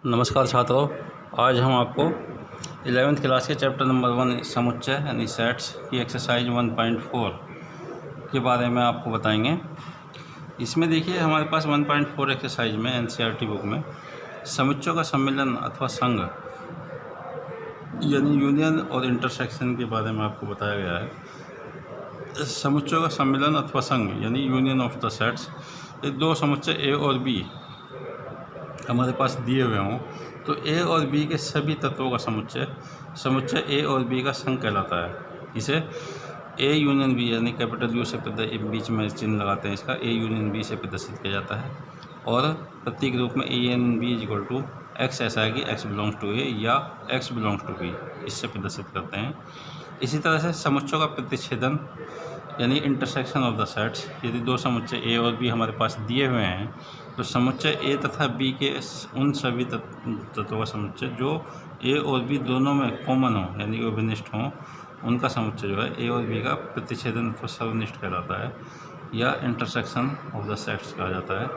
नमस्कार छात्रों, आज हम आपको 11वीं क्लास के चैप्टर नंबर 1 समुच्चय यानी सेट्स की एक्सरसाइज 1.4 के बारे में आपको बताएंगे। इसमें देखिए हमारे पास 1.4 एक्सरसाइज में एनसीईआरटी बुक में समुच्चयों का सम्मिलन अथवा संघ यानी यूनियन और इंटरसेक्शन के बारे में आपको बताया गया है। समुच्चयों का सम्मिलन अथवा संघ यानी यूनियन ऑफ द सेट्स, ये दो समुच्चय ए और बी हमारे पास दिए हुए हों तो ए और बी के सभी तत्वों का समुच्चय ए और बी का संघ कहलाता है। इसे ए यूनियन बी यानी कैपिटल यू से बीच में चिन्ह लगाते हैं, इसका ए यूनियन बी से प्रदर्शित किया जाता है। और प्रतीक रूप में A N B is equal to X ऐसा है कि एक्स बिलोंग्स टू ए या एक्स बिलोंग्स टू बी, इससे प्रदर्शित करते हैं। इसी तरह से समुच्चयों का प्रतिच्छेदन यानी इंटरसेक्शन ऑफ द सेट्स, यदि दो समुच्चय ए और बी हमारे पास दिए हुए हैं तो समुच्चय ए तथा बी के उन सभी तत्वों का समुच्चय जो ए और बी दोनों में कॉमन हो यानी कि अभिनिष्ठ हों, उनका समुच्चय जो है ए और बी का प्रतिच्छेदन अथवा सर्वनिष्ठ कहलाता है या इंटरसेक्शन ऑफ द सेट्स कहा जाता है।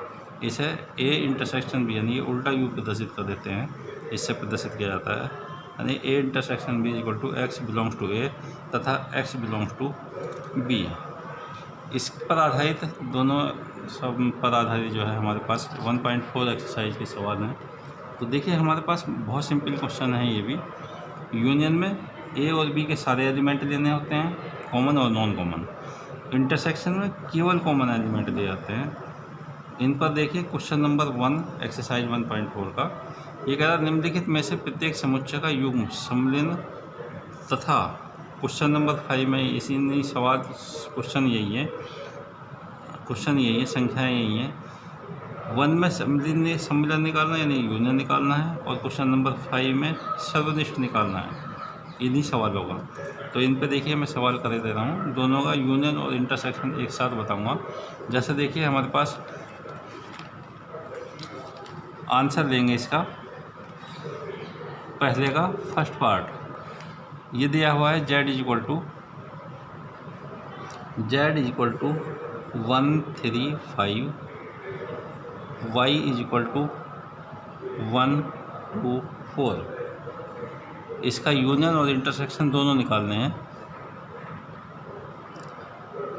इसे ए इंटरसेक्शन बी यानी उल्टा यू प्रदर्शित कर देते हैं, इससे प्रदर्शित किया जाता है यानी A intersection B equal to X belongs to A तथा एक्स बिलोंग्स टू बी। इस पर आधारित दोनों सब पर आधारित जो है हमारे पास 1.4 एक्सरसाइज के सवाल हैं। तो देखिए हमारे पास बहुत सिंपल क्वेश्चन है ये भी। यूनियन में ए और बी के सारे एलिमेंट लेने होते हैं, कॉमन और नॉन कॉमन। इंटरसेक्शन में केवल कॉमन एलिमेंट दिए जाते हैं। इन पर देखिए क्वेश्चन नंबर 1 एक्सरसाइज 1.4 का ये कह रहा है निम्नलिखित में से प्रत्येक समुच्चय का युग्म सम्मिलन तथा क्वेश्चन नंबर 5 में इसी नहीं सवाल क्वेश्चन यही है, संख्याएँ यही हैं। 1 में सम्मिलन निकालना यानी यूनियन निकालना है और क्वेश्चन नंबर 5 में सर्वनिष्ठ निकालना है, इन्हीं सवालों का। तो इन पे देखिए मैं सवाल कर दे रहा हूँ, दोनों का यूनियन और इंटरसेक्शन एक साथ बताऊँगा। जैसे देखिए हमारे पास आंसर लेंगे इसका, पहले का फर्स्ट पार्ट ये दिया हुआ है z is equal to 1 3 5, y is equal to 1 2 4। इसका यूनियन और इंटरसेक्शन दोनों निकालने हैं।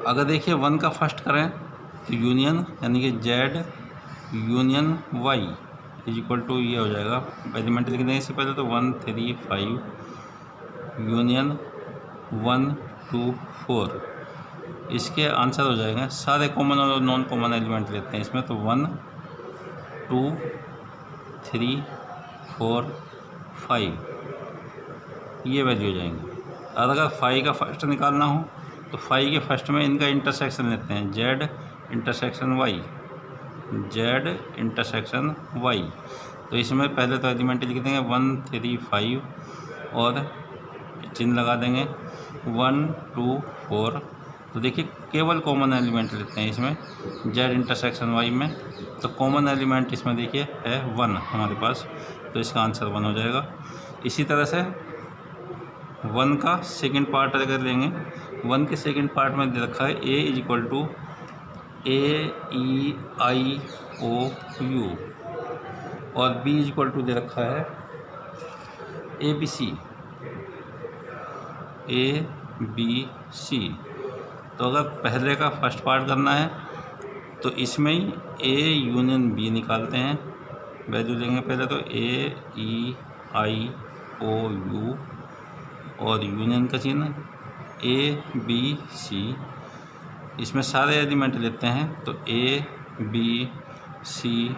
अगर देखिए 1 का फर्स्ट करें तो यूनियन यानी कि z union y is equal to ये हो जाएगा, एलिमेंट लिख देंगे इससे पहले तो 1 3 5 यूनियन 1 2 4। इसके आंसर हो जाएंगे, सारे कॉमन और नॉन कॉमन एलिमेंट लेते हैं इसमें, तो 1 2 3 4 5 ये वैल्यू हो जाएंगे। और अगर 5 का फर्स्ट निकालना हो तो 5 के फर्स्ट में इनका इंटरसेक्शन लेते हैं, z इंटरसेक्शन y। तो इसमें पहले तो एलिमेंट लिख देंगे 1 3 5 और चिन्ह लगा देंगे 1 2 4। तो देखिए केवल कॉमन एलिमेंट लेते हैं इसमें z इंटरसेक्शन y में, तो कॉमन एलिमेंट इसमें देखिए है 1 हमारे पास, तो इसका आंसर 1 हो जाएगा। इसी तरह से 1 का सेकंड पार्ट अगर लेंगे, 1 के सेकंड पार्ट में दे रखा है a is equal to A E I O U और b इज इक्वल टू दे रखा है ए बी सी। तो अगर पहले का फर्स्ट पार्ट करना है तो इसमें ही ए यूनियन बी निकालते हैं, वैल्यू लेंगे पहले तो ए ई आई ओ यू और यूनियन का चिन्ह ए बी सी। इसमें सारे एलिमेंट लेते हैं तो A B C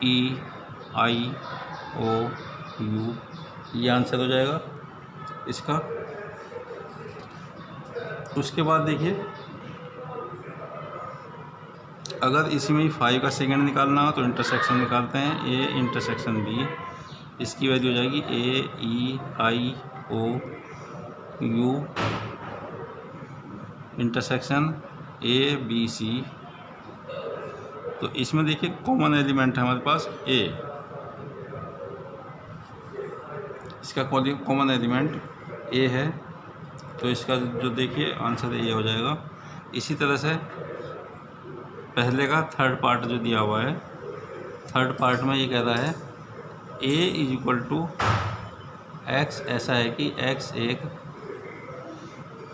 E I O U, ये आंसर हो जाएगा इसका। उसके बाद देखिए अगर इसमें ही 5 का सेकंड निकालना हो तो इंटरसेक्शन निकालते हैं, ए इंटरसेक्शन बी, इसकी वैल्यू हो जाएगी A E I O U intersection A B C. तो इसमें देखिए कॉमन एलिमेंट है हमारे पास ए, इसका कॉमन एलिमेंट ए है, तो इसका जो देखिए आंसर ए हो जाएगा। इसी तरह से पहले का थर्ड पार्ट जो दिया हुआ है, थर्ड पार्ट में ये कह रहा है ए इज इक्वल टू एक्स ऐसा है कि एक्स एक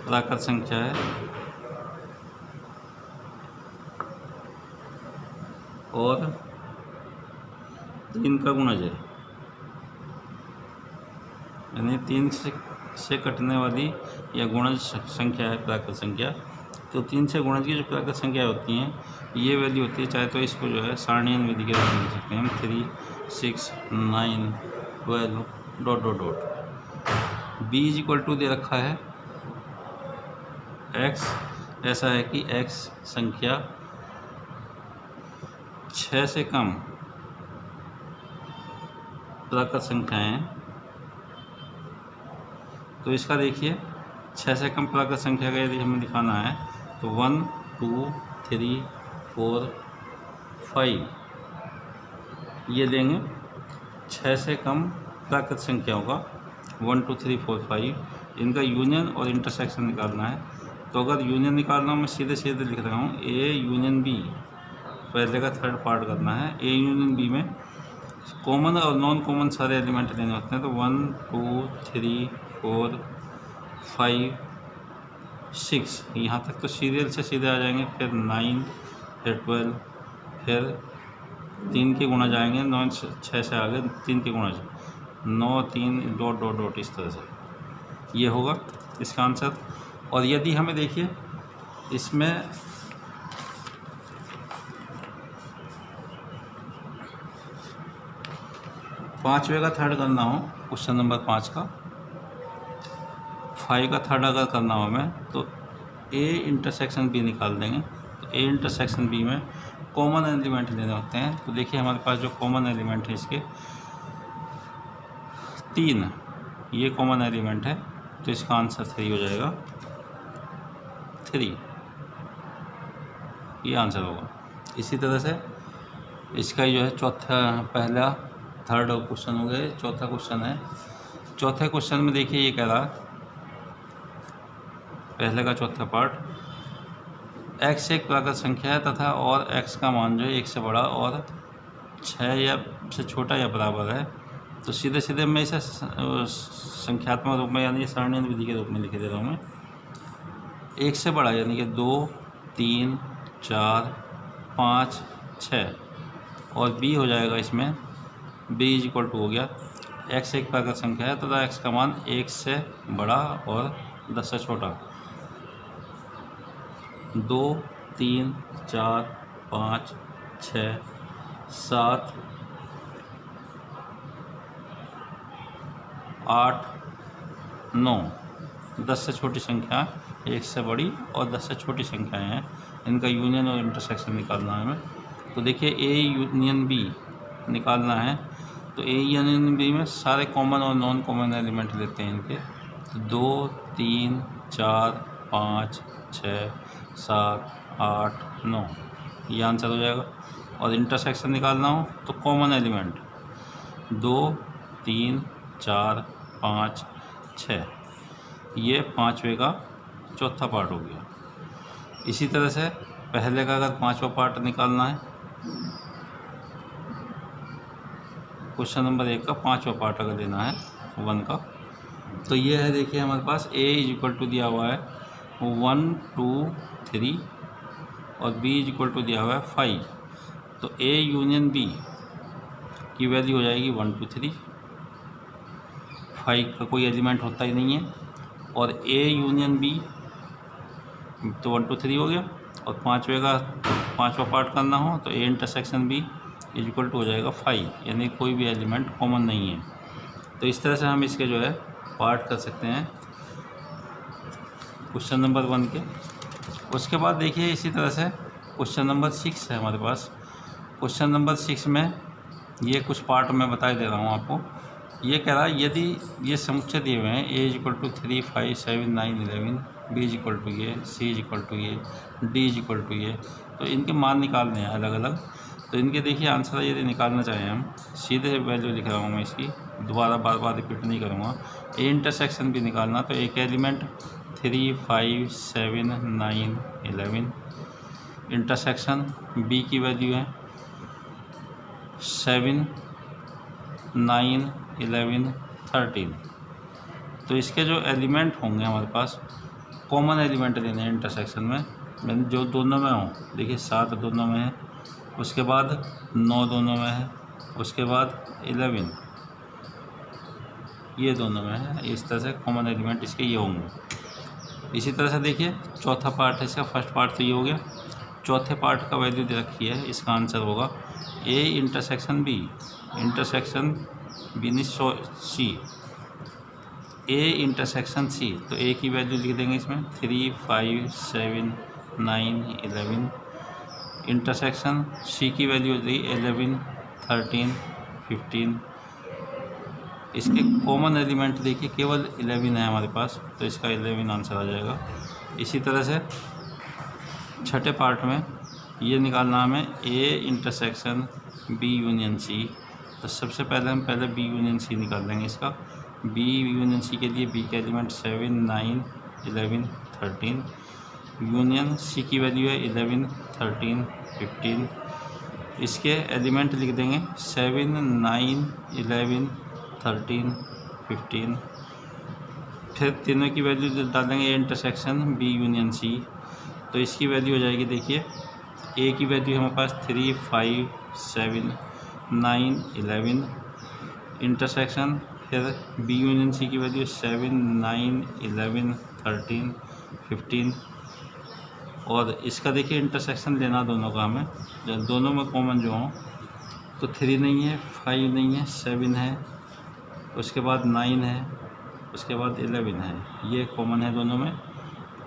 प्राकृत संख्या है और 3 का गुणज है, यानी 3 से कटने वाली या गुणज संख्या है प्राकृत संख्या। तो 3 से गुणज की जो प्राकृत संख्या होती हैं ये वैल्यू होती है, चाहे तो इसको जो है सारणीय विधि के द्वारा लिख सकते हैं हम 3, 6, 9, 12 ... b इज इक्वल टू दे रखा है x ऐसा है कि x संख्या 6 से कम प्राकृत संख्याएं हैं। तो इसका देखिए 6 से कम प्राकृत संख्या का यदि हमें दिखाना है तो 1, 2, 3, 4, 5 ये लेंगे 6 से कम प्राकृत संख्याओं का 1, 2, 3, 4, 5 इनका यूनियन और इंटरसेक्शन निकालना है। तो अगर यूनियन निकालना हो मैं सीधे सीधे लिख रहा हूँ ए यूनियन बी, पहले का थर्ड पार्ट करना है। ए यूनियन बी में कॉमन और नॉन कॉमन सारे एलिमेंट लेने होते हैं। तो 1, 2, 3, 4, 5, 6 यहाँ तक तो सीरियल से सीधे आ जाएंगे। फिर 9, फिर 12, फिर 3 के गुणज आएंगे। 9 6 से आगे 3 के गुणज 9, 3 ... इस तरह से ये होगा इसका आंसर। और यदि हमें देखिए इसमें पाँचवें का थर्ड करना हो, क्वेश्चन नंबर 5 का 5 का थर्ड अगर करना हो हमें तो ए इंटरसेक्शन बी निकाल देंगे। तो ए इंटरसेक्शन बी में कॉमन एलिमेंट लेने होते हैं। तो देखिए हमारे पास जो कॉमन एलिमेंट है इसके 3 ये कॉमन एलिमेंट है। तो इसका आंसर 3 हो जाएगा। 3 ये आंसर होगा। इसी तरह से इसका जो है चौथा, पहला थर्ड क्वेश्चन हो गए। चौथा क्वेश्चन है। चौथे क्वेश्चन में देखिए ये कह रहा पहले का चौथा पार्ट x एक प्राकृत संख्या है तथा और x का मान जो है 1 से बड़ा और 6 या से छोटा या बराबर है। तो सीधे सीधे मैं इसे संख्यात्मक रूप में यानी सारणीय विधि के रूप में लिख दे रहा हूँ मैं। 1 से बड़ा यानी कि 2, 3, 4, 5, 6 और b हो जाएगा इसमें b इज इक्वल टू हो गया x एक प्राकृत संख्या है तथा x का मान 1 से बड़ा और 10 से छोटा। 2, 3, 4, 5, 6, 7, 8, 9 10 से छोटी संख्या 1 से बड़ी और 10 से छोटी संख्याएं हैं। इनका यूनियन और इंटरसेक्शन निकालना है हमें। तो देखिए ए यूनियन बी निकालना है। तो ए यूनियन बी में सारे कॉमन और नॉन कॉमन एलिमेंट लेते हैं इनके। तो 2, 3, 4, 5, 6, 7, 8, 9 ये आंसर हो जाएगा। और इंटरसेक्शन निकालना हो तो कॉमन एलिमेंट 2, 3, 4, 5, 6 ये पाँचवें का चौथा पार्ट हो गया। इसी तरह से पहले का अगर पाँचवा पार्ट निकालना है, क्वेश्चन नंबर 1 का पाँचवा पार्ट अगर लेना है 1 का, तो ये है देखिए हमारे पास a इज इक्वल टू दिया हुआ है 1, 2, 3 और b इज इक्वल टू दिया हुआ है 5। तो a यूनियन b की वैल्यू हो जाएगी 1, 2, 3। 5 का कोई एलिमेंट होता ही नहीं है। और a यूनियन b तो 1, 2, 3 हो गया। और पाँचवें का पाँचवा पार्ट करना हो तो a intersection b is equal to हो जाएगा 5, यानी कोई भी एलिमेंट कॉमन नहीं है। तो इस तरह से हम इसके जो है पार्ट कर सकते हैं क्वेश्चन नंबर 1 के। उसके बाद देखिए इसी तरह से क्वेश्चन नंबर 6 है हमारे पास। क्वेश्चन नंबर 6 में ये कुछ पार्ट मैं बता दे रहा हूँ आपको। ये कह रहा है यदि ये समुच्चय दिए हुए हैं a is equal to 3, 5, 7, 9, 11, b is equal to ये, c इज इक्वल टू ये, d इज इक्वल टू ये, तो इनके मान निकालने हैं अलग अलग। तो इनके देखिए आंसर यदि निकालना चाहें हम, सीधे वैल्यू लिख रहा हूँ मैं इसकी, दोबारा बार बार रिपीट नहीं करूँगा। ए इंटरसेक्शन भी निकालना, तो एक एलिमेंट 3, 5, 7, 9, 11 इंटरसेक्शन b की वैल्यू है 7, 9, 11, 13। तो इसके जो एलिमेंट होंगे हमारे पास, कॉमन एलिमेंट लेने हैं इंटरसेक्शन में, मैंने जो दोनों में हों। देखिए 7 दोनों में है, उसके बाद 9 दोनों में है, उसके बाद 11 ये दोनों में है। इस तरह से कॉमन एलिमेंट इसके ये होंगे। इसी तरह से देखिए चौथा पार्ट है इसका, फर्स्ट पार्ट तो ये हो गया। चौथे पार्ट का वैल्यू दे रखी है, इसका आंसर होगा A intersection B, intersection B नहीं सी, ए इंटरसेक्शन सी। तो ए की वैल्यू लिख देंगे इसमें 3, 5, 7, 9, 11। इंटरसेक्शन सी की वैल्यू होती है 11, 13, 15। इसके कॉमन एलिमेंट देखिए केवल 11 है हमारे पास, तो इसका 11 आंसर आ जाएगा। इसी तरह से छठे पार्ट में ये निकालना हमें A intersection B union C. तो सबसे पहले हम बी यूनियन सी निकाल देंगे इसका। बी यूनियन सी के लिए बी के एलिमेंट 7, 9, 11, 13। यूनियन सी की वैल्यू है 11, 13, 15। इसके एलिमेंट लिख देंगे 7, 9, 11, 13, 15। फिर तीनों की वैल्यू डाल देंगे A intersection B union C. तो इसकी वैल्यू हो जाएगी, देखिए ए की वैल्यू हमारे पास 3, 5, 7, 9, 11। इंटरसेक्शन फिर बी यूनियन सी की वैल्यू 7, 9, 11, 13, 15। और इसका देखिए इंटरसेक्शन लेना दोनों का हमें, जब दोनों में कॉमन जो हों, तो 3 नहीं है, 5 नहीं है, 7 है, उसके बाद 9 है, उसके बाद 11 है, ये कॉमन है दोनों में।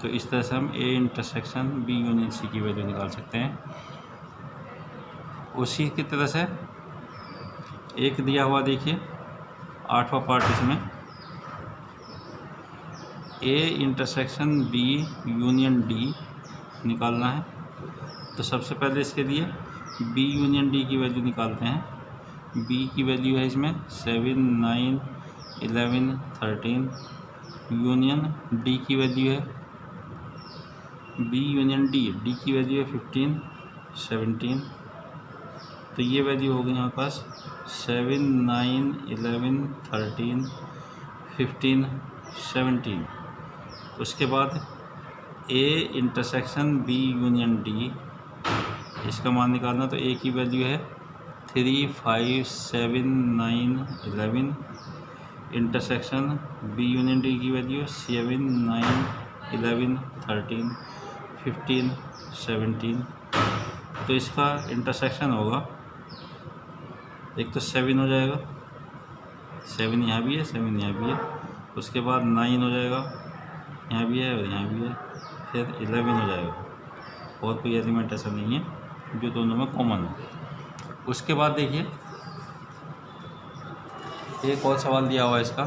तो इस तरह से हम A intersection B union C की वैल्यू निकाल सकते हैं। उसी की तरह से एक दिया हुआ देखिए 8वां पार्ट इसमें, A intersection B union D निकालना है। तो सबसे पहले इसके लिए बी यूनियन डी की वैल्यू निकालते हैं। बी की वैल्यू है इसमें 7, 9, 11, 13। यूनियन डी की वैल्यू है बी यूनियन डी की वैल्यू है 15, 17। तो ये वैल्यू हो गई हमारे पास 7, 9, 11, 13, 15, 17। उसके बाद A intersection B union D, इसका मान निकालना। तो ए की वैल्यू है 3, 5, 7, 9, 11। इंटरसेक्शन बी यूनियन डी की वैल्यू 7, 9, 11, 13, 15, 17। तो इसका इंटरसेक्शन होगा, एक तो 7 हो जाएगा, 7 यहाँ भी है, 7 यहाँ भी है, उसके बाद 9 हो जाएगा, यहाँ भी है और यहाँ भी है, फिर 11 हो जाएगा। और कोई एलिमेंट ऐसा नहीं है जो दोनों में कॉमन है। उसके बाद देखिए एक और सवाल दिया हुआ है इसका,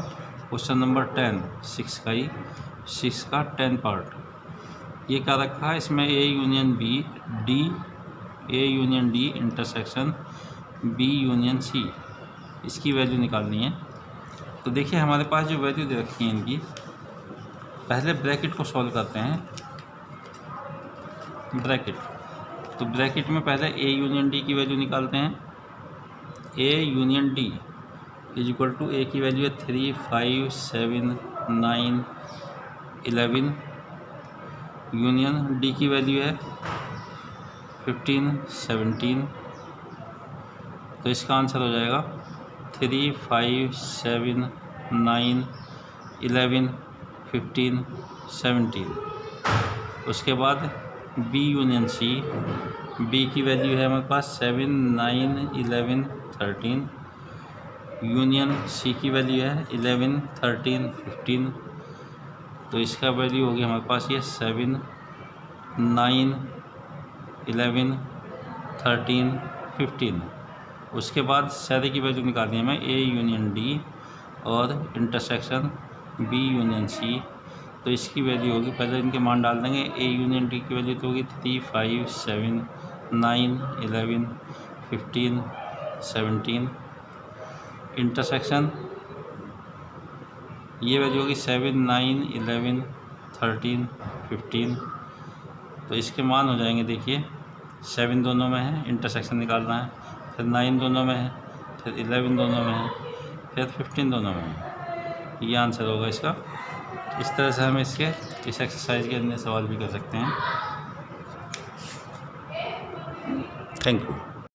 क्वेश्चन नंबर 10, 6 का 10 पार्ट। ये क्या रखा है इसमें, A union B D, A union D intersection B union C, इसकी वैल्यू निकालनी है। तो देखिए हमारे पास जो वैल्यू दे रखी है इनकी, पहले ब्रैकेट को सॉल्व करते हैं। ब्रैकेट, तो ब्रैकेट में पहले ए यूनियन डी की वैल्यू निकालते हैं। A union D is equal to, A की वैल्यू है 3, 5, 7, 9, 11। यूनियन डी की वैल्यू है 15, 17। तो इसका आंसर हो जाएगा 3, 5, 7, 9, 11, 15, 17। उसके बाद बी यूनियन सी, बी की वैल्यू है हमारे पास 7, 9, 11, 13। यूनियन सी की वैल्यू है 11, 13, 15। तो इसका वैल्यू होगी हमारे पास ये 7, 9, 11, 13, 15। उसके बाद सारे की वैल्यू निकालनी है हमें, ए यूनियन डी और इंटरसेक्शन बी यूनियन सी। तो इसकी वैल्यू होगी, पहले इनके मान डाल देंगे। ए यूनियन डी की वैल्यू तो होगी 3, 5, 7, 9, 11, 15, 17। इंटरसेक्शन ये वैल्यू होगी 7, 9, 11, 13, 15। तो इसके मान हो जाएंगे, देखिए 7 दोनों में है, इंटरसेक्शन निकालना है, फिर 9 दोनों में है, फिर 11 दोनों में है, फिर 15 दोनों में है। ये आंसर होगा इसका। इस तरह से हम इस एक्सरसाइज के अन्य सवाल भी कर सकते हैं। Thank you.